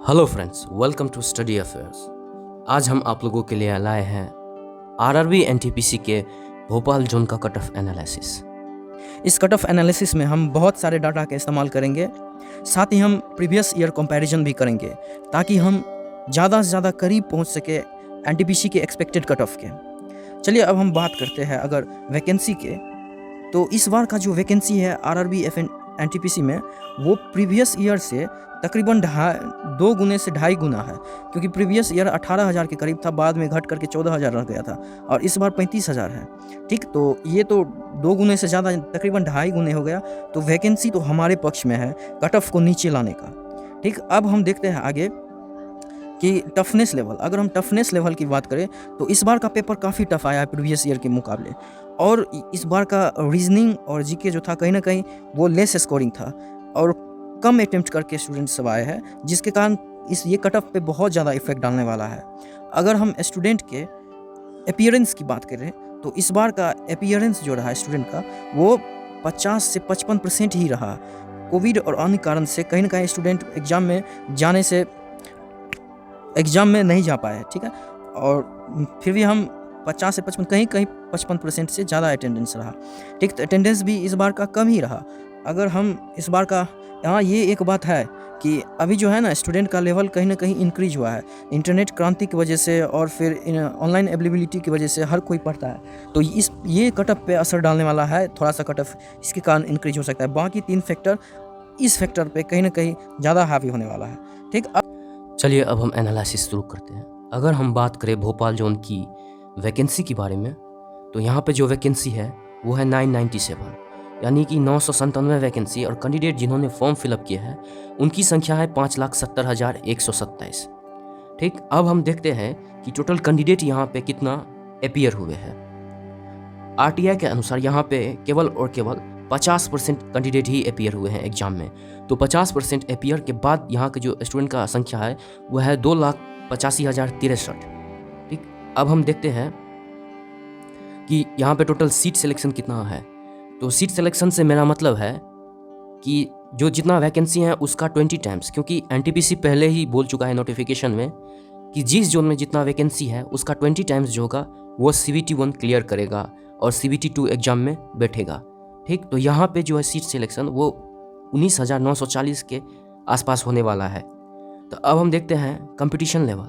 Hello friends, welcome to Study Affairs. आज हम आप लोगों के लिए लाए हैं आरआरबी एनटीपीसी के भोपाल जोन का कट ऑफ एनालिसिस। इस कट ऑफ एनालिसिस में हम बहुत सारे डाटा का इस्तेमाल करेंगे, साथ ही हम प्रीवियस ईयर कंपैरिजन भी करेंगे ताकि हम ज़्यादा से ज़्यादा करीब पहुंच सके एनटीपीसी के एक्सपेक्टेड कट ऑफ के। चलिए अब हम बात करते हैं अगर वैकेंसी के, तो इस बार का जो वैकेंसी है आरआरबी एनटीपीसी में वो प्रीवियस ईयर से तकरीबन 2 गुने से 2.5 गुना है, क्योंकि प्रीवियस ईयर 18,000 के करीब था, बाद में घट करके 14,000 रह गया था और इस बार 35,000 है। ठीक, तो ये तो 2 गुने से ज़्यादा तकरीबन 2.5 गुने हो गया। तो वैकेंसी तो हमारे पक्ष में है कट ऑफ को नीचे लाने का। ठीक, अब हम देखते हैं आगे कि टफनेस लेवल। अगर हम टफनेस लेवल की बात करें तो इस बार का पेपर काफ़ी टफ आया है प्रीवियस ईयर के मुकाबले, और इस बार का रीजनिंग और जीके जो था कहीं ना कहीं वो लेस स्कोरिंग था और कम अटेम्प्ट करके स्टूडेंट सब आए हैं, जिसके कारण ये कट ऑफ पे बहुत ज़्यादा इफेक्ट डालने वाला है। अगर हम स्टूडेंट के अपीयरेंस की बात करें तो इस बार का अपीयरेंस जो रहा स्टूडेंट का वो 50 से 55% ही रहा। कोविड और अन्य कारण से कहीं ना कहीं स्टूडेंट एग्ज़ाम में नहीं जा पाए। ठीक है, और फिर भी हम 50 से 55 कहीं 55% से ज़्यादा अटेंडेंस रहा। ठीक, तो अटेंडेंस भी इस बार का कम ही रहा। अगर हम इस बार का यहाँ ये एक बात है कि अभी जो है ना स्टूडेंट का लेवल कहीं ना कहीं इंक्रीज हुआ है इंटरनेट क्रांति की वजह से, और फिर ऑनलाइन अवेलेबिलिटी की वजह से हर कोई पढ़ता है, तो ये कट ऑफ पे असर डालने वाला है। थोड़ा सा कट ऑफ इसके कारण इंक्रीज हो सकता है। बाकी 3 फैक्टर इस फैक्टर पे कहीं ना कहीं ज़्यादा हावी होने वाला है। ठीक, चलिए अब हम एनालिसिस शुरू करते हैं। अगर हम बात करें भोपाल जोन की वैकेंसी के बारे में, तो यहाँ पे जो वैकेंसी है वो है 997, यानी कि 997 वैकेंसी, और कैंडिडेट जिन्होंने फॉर्म फिलअप किया है उनकी संख्या है 5,70,127। ठीक, अब हम देखते हैं कि टोटल कैंडिडेट यहाँ पे कितना अपीयर हुए हैं। आरटीआई के अनुसार यहाँ पे केवल और केवल 50% कैंडिडेट ही अपीयर हुए हैं एग्जाम में। तो 50% अपीयर के बाद यहाँ के जो स्टूडेंट का संख्या है वह है 2,85,063। ठीक, अब हम देखते हैं कि यहाँ पे टोटल सीट सिलेक्शन कितना है। तो सीट सिलेक्शन से मेरा मतलब है कि जो जितना वैकेंसी है उसका 20 टाइम्स, क्योंकि एनटीपीसी पहले ही बोल चुका है नोटिफिकेशन में कि जिस जोन में जितना वैकेंसी है उसका 20 टाइम्स जो होगा वो CBT 1 क्लियर करेगा और CBT 2 एग्जाम में बैठेगा। ठीक, तो यहाँ पे जो है सीट सिलेक्शन वो 19,940 के आसपास होने वाला है। तो अब हम देखते हैं कंपटीशन लेवल।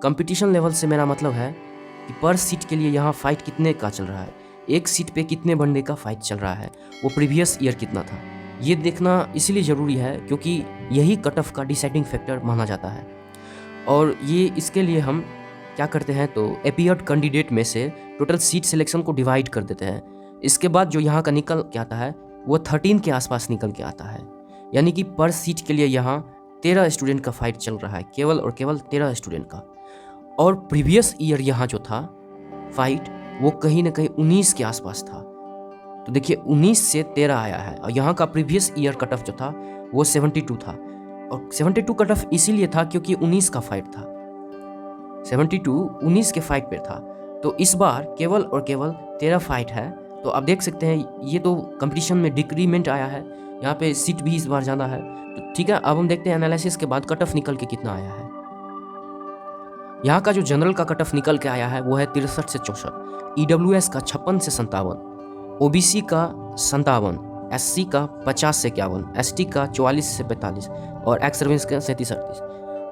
कंपटीशन लेवल से मेरा मतलब है कि पर सीट के लिए यहाँ फाइट कितने का चल रहा है, एक सीट पे कितने बनने का फाइट चल रहा है, वो प्रीवियस ईयर कितना था, ये देखना इसलिए ज़रूरी है क्योंकि यही कट ऑफ का डिसाइडिंग फैक्टर माना जाता है। और ये इसके लिए हम क्या करते हैं, तो अपीयर्ड कैंडिडेट में से टोटल सीट सिलेक्शन को डिवाइड कर देते हैं। इसके बाद जो यहाँ का निकल के आता है वो 13 के आसपास निकल के आता है, यानी कि पर सीट के लिए यहाँ 13 स्टूडेंट का फाइट चल रहा है, केवल और केवल 13 स्टूडेंट का। और प्रीवियस ईयर यहाँ जो था फाइट वो कहीं ना कहीं 19 के आसपास था। तो देखिए 19 से 13 आया है, और यहाँ का प्रीवियस ईयर कट ऑफ जो था वो 72 था, और 72 कट ऑफ इसीलिए था क्योंकि 19 का फाइट था, 72 19 के फाइट पे था। तो इस बार केवल और केवल 13 फाइट है। तो आप देख सकते हैं ये तो कंपटीशन में डिक्रीमेंट आया है, यहाँ पे सीट भी इस बार ज़्यादा है। तो ठीक है, अब हम देखते हैं एनालिसिस के बाद कट ऑफ निकल के कितना आया है। यहाँ का जो जनरल का कट ऑफ निकल के आया है वो है 63 से 64, EWS का 56 से 57, OBC का 57, SC का 50 से 51, ST का 44 से 45 और एक्स सर्विस का 37-38।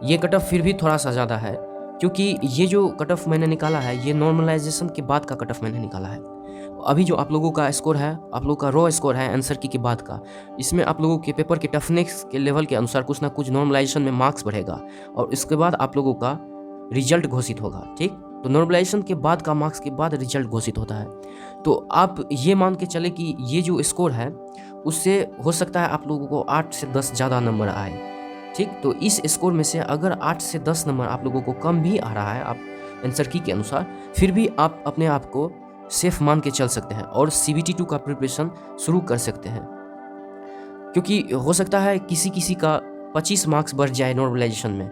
ये कट ऑफ फिर भी थोड़ा सा ज़्यादा है, क्योंकि ये जो कट ऑफ मैंने निकाला है ये नॉर्मलाइजेशन के बाद का कट ऑफ मैंने निकाला है। अभी जो आप लोगों का स्कोर है, आप लोगों का रॉ स्कोर है आंसर की के बाद का, इसमें आप लोगों के पेपर के टफनेस के लेवल के अनुसार कुछ ना कुछ नॉर्मलाइजेशन में मार्क्स बढ़ेगा, और इसके बाद आप लोगों का रिजल्ट घोषित होगा। ठीक, तो नॉर्मलाइजेशन के बाद का मार्क्स के बाद रिजल्ट घोषित होता है। तो आप ये मान के चले कि ये जो स्कोर है उससे हो सकता है आप लोगों को 8 से 10 ज़्यादा नंबर आए। ठीक, तो इस स्कोर में से अगर 8 से 10 नंबर आप लोगों को कम भी आ रहा है आप आंसर की के अनुसार, फिर भी आप अपने आप को सेफ मान के चल सकते हैं और CBT 2 का प्रिपरेशन शुरू कर सकते हैं, क्योंकि हो सकता है किसी का 25 मार्क्स बढ़ जाए नॉर्मलाइजेशन में,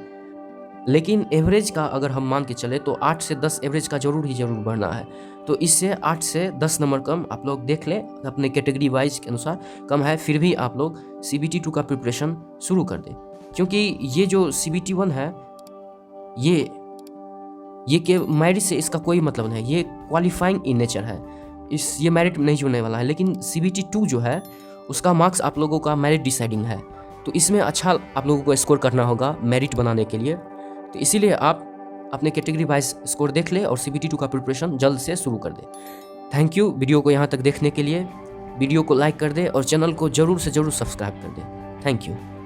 लेकिन एवरेज का अगर हम मान के चले तो 8 से 10 एवरेज का जरूर बढ़ना है। तो इससे 8 से 10 नंबर कम आप लोग देख लें अपने कैटेगरी वाइज के अनुसार कम है, फिर भी आप लोग CBT 2 का प्रिपरेशन शुरू कर दें, क्योंकि ये जो CBT 1 है ये के मेरिट से इसका कोई मतलब नहीं, ये क्वालिफाइंग इन नेचर है, ये मेरिट नहीं जुड़ने वाला है। लेकिन CBT 2 जो है उसका मार्क्स आप लोगों का मेरिट डिसाइडिंग है, तो इसमें अच्छा आप लोगों को स्कोर करना होगा मेरिट बनाने के लिए। तो इसीलिए आप अपने कैटेगरी वाइज स्कोर देख ले और CBT 2 का प्रिपरेशन जल्द से शुरू कर दे। थैंक यू वीडियो को यहाँ तक देखने के लिए। वीडियो को लाइक कर दे और चैनल को ज़रूर से ज़रूर सब्सक्राइब कर दे। Thank you.